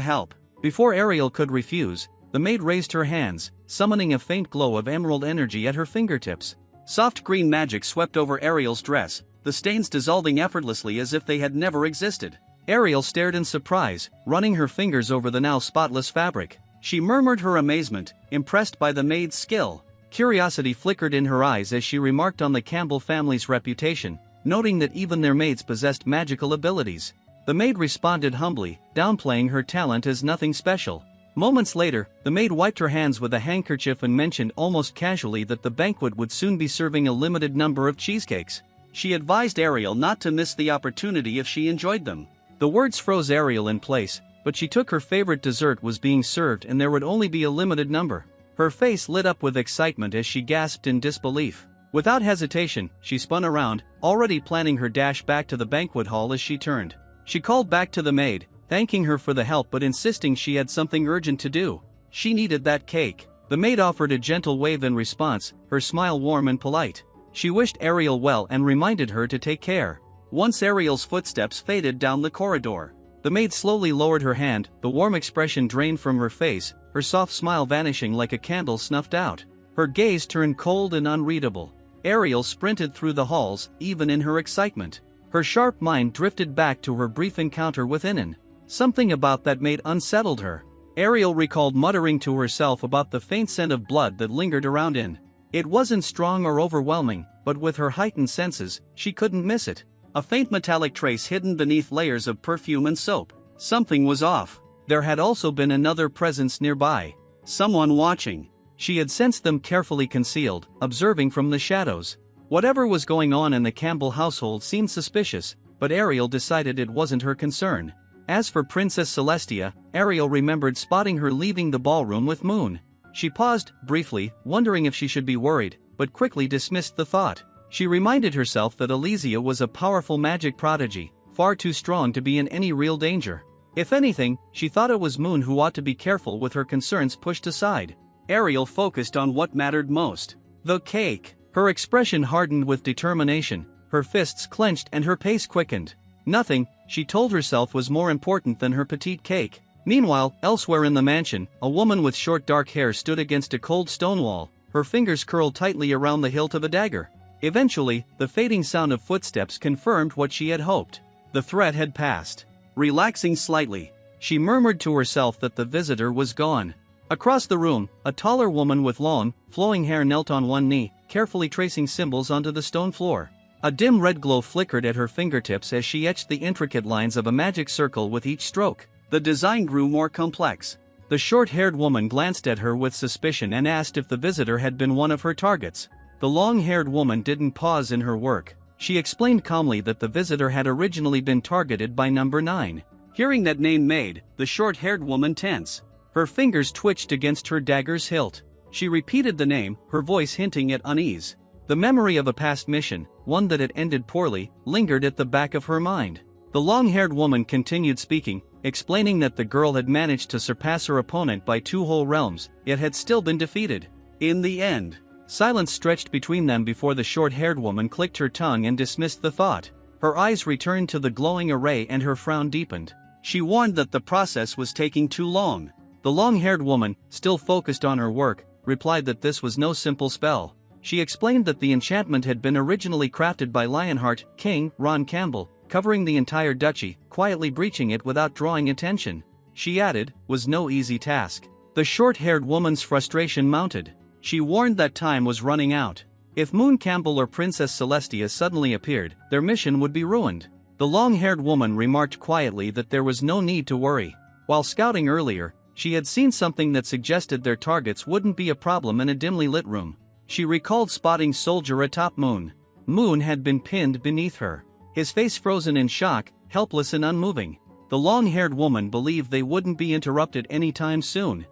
help. Before Ariel could refuse, the maid raised her hands, summoning a faint glow of emerald energy at her fingertips. Soft green magic swept over Ariel's dress, the stains dissolving effortlessly as if they had never existed. Ariel stared in surprise, running her fingers over the now spotless fabric. She murmured her amazement, impressed by the maid's skill. Curiosity flickered in her eyes as she remarked on the Campbell family's reputation, noting that even their maids possessed magical abilities. The maid responded humbly, downplaying her talent as nothing special. Moments later, the maid wiped her hands with a handkerchief and mentioned almost casually that the banquet would soon be serving a limited number of cheesecakes. She advised Ariel not to miss the opportunity if she enjoyed them. The words froze Ariel in place, but she took her favorite dessert was being served and there would only be a limited number. Her face lit up with excitement as she gasped in disbelief. Without hesitation, she spun around, already planning her dash back to the banquet hall as she turned. She called back to the maid, thanking her for the help but insisting she had something urgent to do. She needed that cake. The maid offered a gentle wave in response, her smile warm and polite. She wished Ariel well and reminded her to take care. Once Ariel's footsteps faded down the corridor, the maid slowly lowered her hand, the warm expression drained from her face, her soft smile vanishing like a candle snuffed out. Her gaze turned cold and unreadable. Ariel sprinted through the halls, even in her excitement. Her sharp mind drifted back to her brief encounter with Inan. Something about that maid unsettled her. Ariel recalled muttering to herself about the faint scent of blood that lingered around Inan. It wasn't strong or overwhelming, but with her heightened senses, she couldn't miss it. A faint metallic trace hidden beneath layers of perfume and soap. Something was off. There had also been another presence nearby. Someone watching. She had sensed them carefully concealed, observing from the shadows. Whatever was going on in the Campbell household seemed suspicious, but Ariel decided it wasn't her concern. As for Princess Celestia, Ariel remembered spotting her leaving the ballroom with Moon. She paused, briefly, wondering if she should be worried, but quickly dismissed the thought. She reminded herself that Elysia was a powerful magic prodigy, far too strong to be in any real danger. If anything, she thought it was Moon who ought to be careful with her concerns pushed aside. Ariel focused on what mattered most. The cake. Her expression hardened with determination, her fists clenched and her pace quickened. Nothing, she told herself, was more important than her petite cake. Meanwhile, elsewhere in the mansion, a woman with short dark hair stood against a cold stone wall, her fingers curled tightly around the hilt of a dagger. Eventually, the fading sound of footsteps confirmed what she had hoped. The threat had passed. Relaxing slightly, she murmured to herself that the visitor was gone. Across the room, a taller woman with long, flowing hair knelt on one knee, carefully tracing symbols onto the stone floor. A dim red glow flickered at her fingertips as she etched the intricate lines of a magic circle with each stroke. The design grew more complex. The short-haired woman glanced at her with suspicion and asked if the visitor had been one of her targets. The long-haired woman didn't pause in her work. She explained calmly that the visitor had originally been targeted by number 9. Hearing that name made the short-haired woman tense. Her fingers twitched against her dagger's hilt. She repeated the name, her voice hinting at unease. The memory of a past mission, one that had ended poorly, lingered at the back of her mind. The long-haired woman continued speaking, explaining that the girl had managed to surpass her opponent by 2 whole realms, yet had still been defeated. In the end, silence stretched between them before the short-haired woman clicked her tongue and dismissed the thought. Her eyes returned to the glowing array and her frown deepened. She warned that the process was taking too long. The long-haired woman, still focused on her work, replied that this was no simple spell. She explained that the enchantment had been originally crafted by Lionheart King Ron Campbell, covering the entire duchy, quietly breaching it without drawing attention. She added, was no easy task. The short-haired woman's frustration mounted. She warned that time was running out. If Moon Campbell or Princess Celestia suddenly appeared, their mission would be ruined. The long-haired woman remarked quietly that there was no need to worry. While scouting earlier, she had seen something that suggested their targets wouldn't be a problem in a dimly lit room. She recalled spotting Soldier atop Moon. Moon had been pinned beneath her, his face frozen in shock, helpless and unmoving. The long-haired woman believed they wouldn't be interrupted anytime soon.